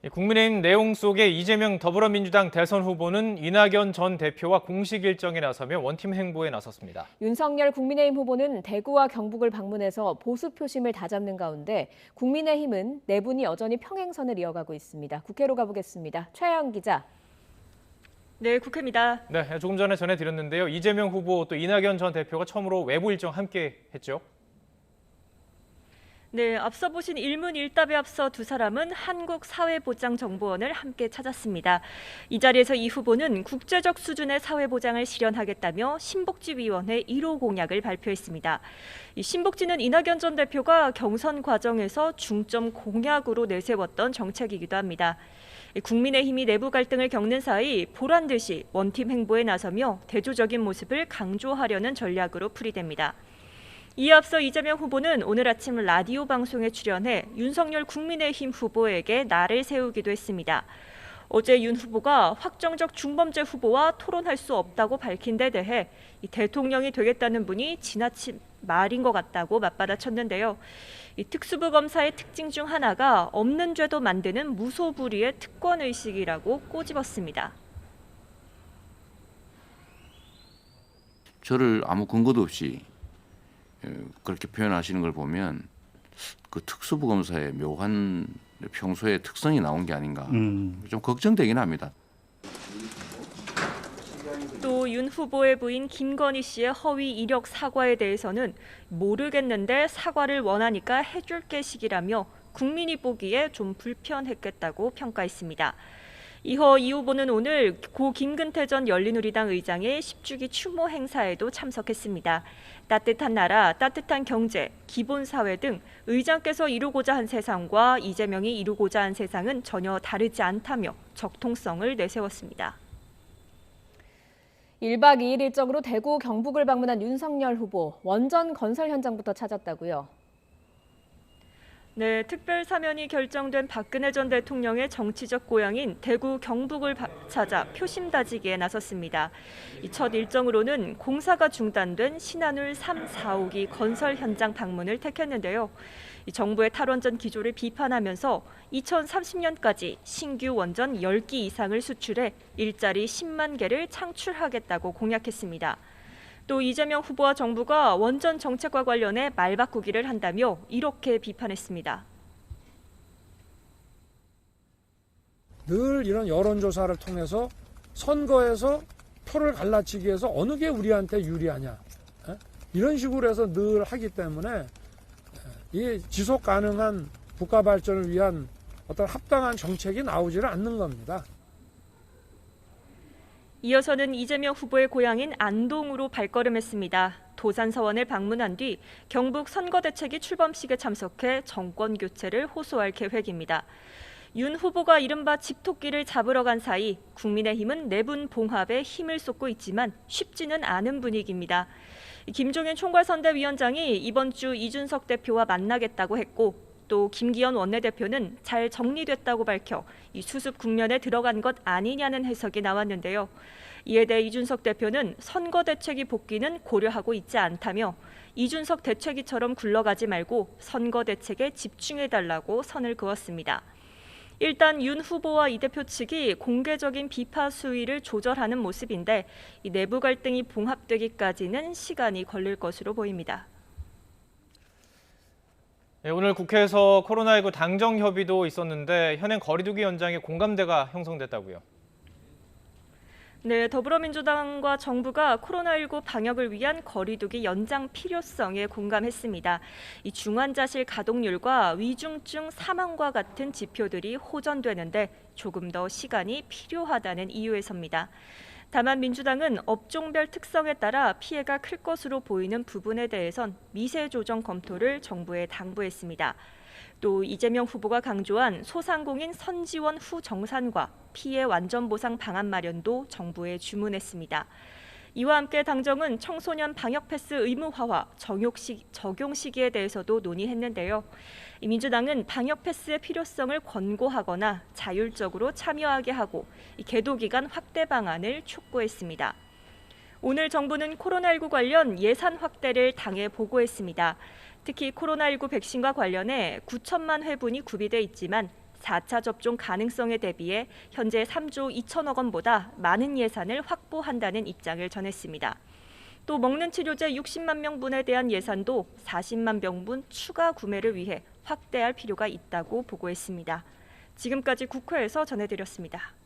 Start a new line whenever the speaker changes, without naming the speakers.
국민의힘 내용 속에 이재명 더불어민주당 대선 후보는 이낙연 전 대표와 공식 일정에 나서며 원팀 행보에 나섰습니다.
윤석열 국민의힘 후보는 대구와 경북을 방문해서 보수 표심을 다잡는 가운데 국민의힘은 내분이 여전히 평행선을 이어가고 있습니다. 국회로 가보겠습니다. 최하영 기자.
네, 국회입니다.
네, 조금 전에 전해드렸는데요. 이재명 후보 또 이낙연 전 대표가 처음으로 외부 일정 함께 했죠.
네, 앞서 보신 일문일답에 앞서 두 사람은 한국사회보장정보원을 함께 찾았습니다. 이 자리에서 이 후보는 국제적 수준의 사회보장을 실현하겠다며 신복지위원회 1호 공약을 발표했습니다. 이 신복지는 이낙연 전 대표가 경선 과정에서 중점 공약으로 내세웠던 정책이기도 합니다. 국민의힘이 내부 갈등을 겪는 사이 보란 듯이 원팀 행보에 나서며 대조적인 모습을 강조하려는 전략으로 풀이됩니다. 이에 앞서 이재명 후보는 오늘 아침 라디오 방송에 출연해 윤석열 국민의힘 후보에게 날을 세우기도 했습니다. 어제 윤 후보가 확정적 중범죄 후보와 토론할 수 없다고 밝힌 데 대해 대통령이 되겠다는 분이 지나친 말인 것 같다고 맞받아쳤는데요. 특수부 검사의 특징 중 하나가 없는 죄도 만드는 무소불위의 특권의식이라고 꼬집었습니다.
저를 아무 근거도 없이 그렇게 표현하시는 걸 보면 그 특수부 검사의 묘한 평소의 특성이 나온 게 아닌가 좀 걱정되긴 합니다.
또 윤 후보의 부인 김건희 씨의 허위 이력 사과에 대해서는 모르겠는데 사과를 원하니까 해줄게 식이라며 국민이 보기에 좀 불편했겠다고 평가했습니다. 이어 이 후보는 오늘 고 김근태 전 열린우리당 의장의 10주기 추모 행사에도 참석했습니다. 따뜻한 나라, 따뜻한 경제, 기본사회 등 의장께서 이루고자 한 세상과 이재명이 이루고자 한 세상은 전혀 다르지 않다며 적통성을 내세웠습니다.
1박 2일 일정으로 대구, 경북을 방문한 윤석열 후보, 원전 건설 현장부터 찾았다고요?
네, 특별 사면이 결정된 박근혜 전 대통령의 정치적 고향인 대구 경북을 찾아 표심 다지기에 나섰습니다. 이 첫 일정으로는 공사가 중단된 신한울 3, 4호기 건설 현장 방문을 택했는데요. 이 정부의 탈원전 기조를 비판하면서 2030년까지 신규 원전 10기 이상을 수출해 일자리 10만 개를 창출하겠다고 공약했습니다. 또 이재명 후보와 정부가 원전 정책과 관련해 말 바꾸기를 한다며 이렇게 비판했습니다.
늘 이런 여론조사를 통해서 선거에서 표를 갈라치기 위해서 어느 게 우리한테 유리하냐 이런 식으로 해서 늘 하기 때문에 이 지속 가능한 국가 발전을 위한 어떤 합당한 정책이 나오지를 않는 겁니다.
이어서는 이재명 후보의 고향인 안동으로 발걸음했습니다. 도산서원을 방문한 뒤 경북 선거대책위 출범식에 참석해 정권 교체를 호소할 계획입니다. 윤 후보가 이른바 집토끼를 잡으러 간 사이 국민의힘은 내분 봉합에 힘을 쏟고 있지만 쉽지는 않은 분위기입니다. 김종인 총괄선대위원장이 이번 주 이준석 대표와 만나겠다고 했고 또 김기현 원내대표는 잘 정리됐다고 밝혀 이 수습 국면에 들어간 것 아니냐는 해석이 나왔는데요. 이에 대해 이준석 대표는 선거대책위 복귀는 고려하고 있지 않다며 이준석 대책위처럼 굴러가지 말고 선거대책에 집중해달라고 선을 그었습니다. 일단 윤 후보와 이 대표 측이 공개적인 비파 수위를 조절하는 모습인데 이 내부 갈등이 봉합되기까지는 시간이 걸릴 것으로 보입니다.
네, 오늘 국회에서 코로나19 당정 협의도 있었는데 현행 거리두기 연장에 공감대가 형성됐다고요.
네, 더불어민주당과 정부가 코로나19 방역을 위한 거리두기 연장 필요성에 공감했습니다. 이 중환자실 가동률과 위중증 사망과 같은 지표들이 호전되는데 조금 더 시간이 필요하다는 이유에서입니다. 다만 민주당은 업종별 특성에 따라 피해가 클 것으로 보이는 부분에 대해선 미세 조정 검토를 정부에 당부했습니다. 또 이재명 후보가 강조한 소상공인 선지원 후 정산과 피해 완전 보상 방안 마련도 정부에 주문했습니다. 이와 함께 당정은 청소년 방역 패스 의무화와 적용 시기에 대해서도 논의했는데요. 민주당은 방역 패스의 필요성을 권고하거나 자율적으로 참여하게 하고 계도 기간 확대 방안을 촉구했습니다. 오늘 정부는 코로나19 관련 예산 확대를 당에 보고했습니다. 특히 코로나19 백신과 관련해 9천만 회분이 구비돼 있지만 4차 접종 가능성에 대비해 현재 3조 2천억 원보다 많은 예산을 확보한다는 입장을 전했습니다. 또 먹는 치료제 60만 명분에 대한 예산도 40만 병분 추가 구매를 위해 확대할 필요가 있다고 보고했습니다. 지금까지 국회에서 전해드렸습니다.